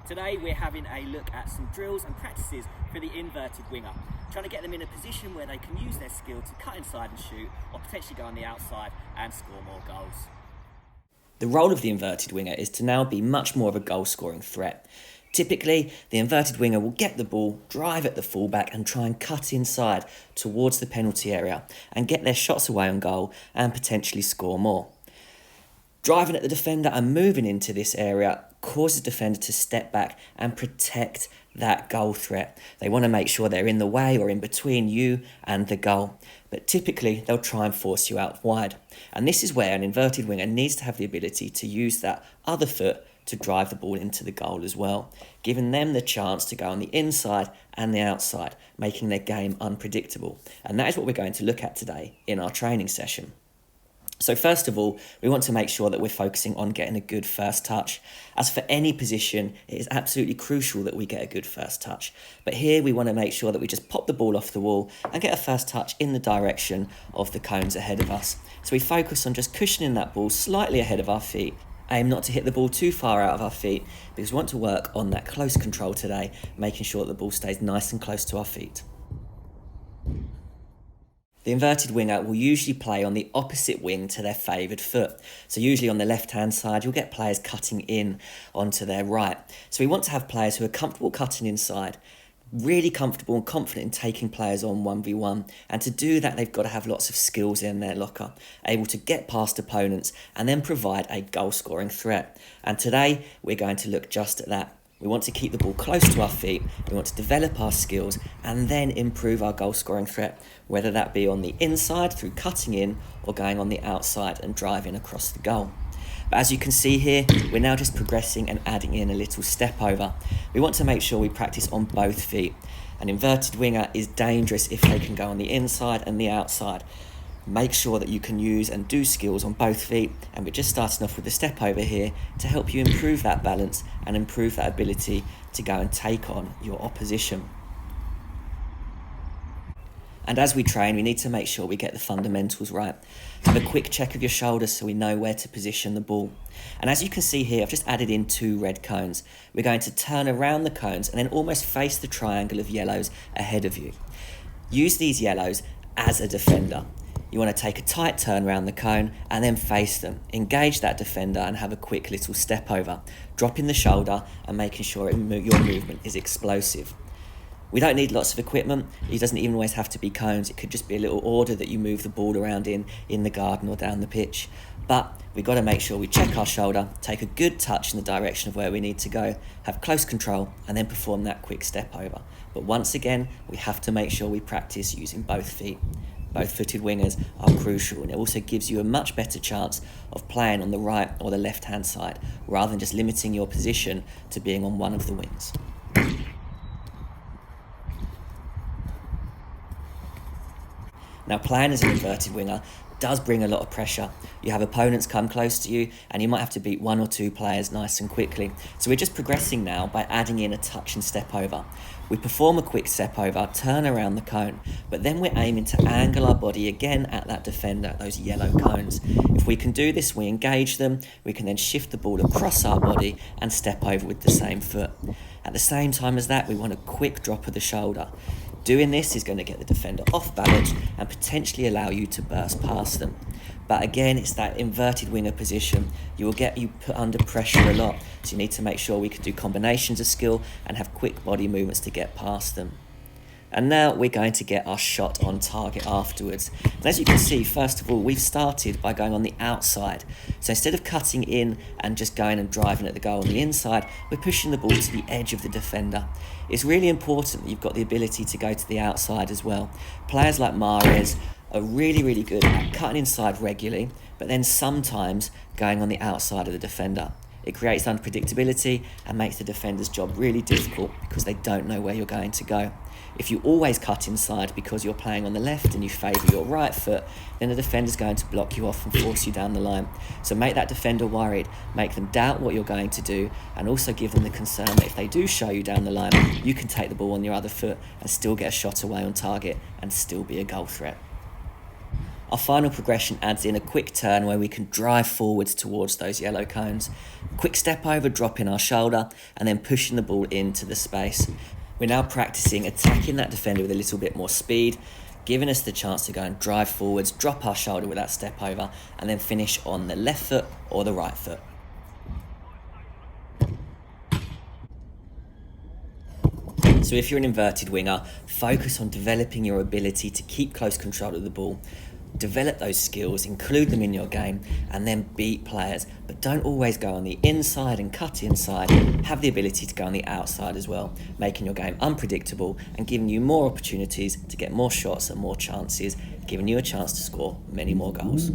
Today we're having a look at some drills and practices for the inverted winger, trying to get them in a position where they can use their skill to cut inside and shoot, or potentially go on the outside and score more goals. The role of the inverted winger is to now be much more of a goal-scoring threat. Typically, the inverted winger will get the ball, drive at the fullback and try and cut inside towards the penalty area and get their shots away on goal and potentially score more. Driving at the defender and moving into this area causes the defender to step back and protect that goal threat. They want to make sure they're in the way or in between you and the goal. But typically, they'll try and force you out wide. And this is where an inverted winger needs to have the ability to use that other foot to drive the ball into the goal as well, giving them the chance to go on the inside and the outside, making their game unpredictable. And that is what we're going to look at today in our training session. So first of all, we want to make sure that we're focusing on getting a good first touch. As for any position, it is absolutely crucial that we get a good first touch. But here we want to make sure that we just pop the ball off the wall and get a first touch in the direction of the cones ahead of us. So we focus on just cushioning that ball slightly ahead of our feet. Aim not to hit the ball too far out of our feet because we want to work on that close control today, making sure that the ball stays nice and close to our feet. The inverted winger will usually play on the opposite wing to their favoured foot. So usually on the left-hand side, you'll get players cutting in onto their right. So we want to have players who are comfortable cutting inside, really comfortable and confident in taking players on 1v1. And to do that, they've got to have lots of skills in their locker, able to get past opponents and then provide a goal-scoring threat. And today, we're going to look just at that. We want to keep the ball close to our feet, we want to develop our skills and then improve our goal scoring threat, whether that be on the inside through cutting in or going on the outside and driving across the goal. But as you can see here, we're now just progressing and adding in a little step over. We want to make sure we practice on both feet. An inverted winger is dangerous if they can go on the inside and the outside. Make sure that you can use and do skills on both feet, and we're just starting off with the step over here to help you improve that balance and improve that ability to go and take on your opposition. And as we train, we need to make sure we get the fundamentals right. Have a quick check of your shoulders so we know where to position the ball. And as you can see here, I've just added in 2 red cones. We're going to turn around the cones and then almost face the triangle of yellows ahead of you. Use these yellows as a defender. You want to take a tight turn around the cone and then face them. Engage that defender and have a quick little step over, dropping the shoulder and making sure your movement is explosive. We don't need lots of equipment. It doesn't even always have to be cones. It could just be a little order that you move the ball around in the garden or down the pitch. But we've got to make sure we check our shoulder, take a good touch in the direction of where we need to go, have close control and then perform that quick step over. But once again, we have to make sure we practice using both feet. Both-footed wingers are crucial, and it also gives you a much better chance of playing on the right or the left-hand side, rather than just limiting your position to being on one of the wings. Now, playing as an inverted winger does bring a lot of pressure. You have opponents come close to you and you might have to beat 1 or 2 players nice and quickly. So we're just progressing now by adding in a touch and step over. We perform a quick step over, turn around the cone, but then we're aiming to angle our body again at that defender, those yellow cones. If we can do this, we engage them, we can then shift the ball across our body and step over with the same foot. At the same time as that, we want a quick drop of the shoulder. Doing this is going to get the defender off balance and potentially allow you to burst past them. But again, it's that inverted winger position. You will get you put under pressure a lot, so you need to make sure we can do combinations of skill and have quick body movements to get past them. And now we're going to get our shot on target afterwards. And as you can see, first of all, we've started by going on the outside. So instead of cutting in and just going and driving at the goal on the inside, we're pushing the ball to the edge of the defender. It's really important that you've got the ability to go to the outside as well. Players like Mahrez are really, really good at cutting inside regularly, but then sometimes going on the outside of the defender. It creates unpredictability and makes the defender's job really difficult because they don't know where you're going to go. If you always cut inside because you're playing on the left and you favour your right foot, then the defender's going to block you off and force you down the line. So make that defender worried, make them doubt what you're going to do, and also give them the concern that if they do show you down the line, you can take the ball on your other foot and still get a shot away on target and still be a goal threat. Our final progression adds in a quick turn where we can drive forwards towards those yellow cones. Quick step over, dropping our shoulder, and then pushing the ball into the space. We're now practicing attacking that defender with a little bit more speed, giving us the chance to go and drive forwards, drop our shoulder with that step over, and then finish on the left foot or the right foot. So if you're an inverted winger, focus on developing your ability to keep close control of the ball. Develop those skills, include them in your game, and then beat players. But don't always go on the inside and cut inside. Have the ability to go on the outside as well, making your game unpredictable and giving you more opportunities to get more shots and more chances, giving you a chance to score many more goals.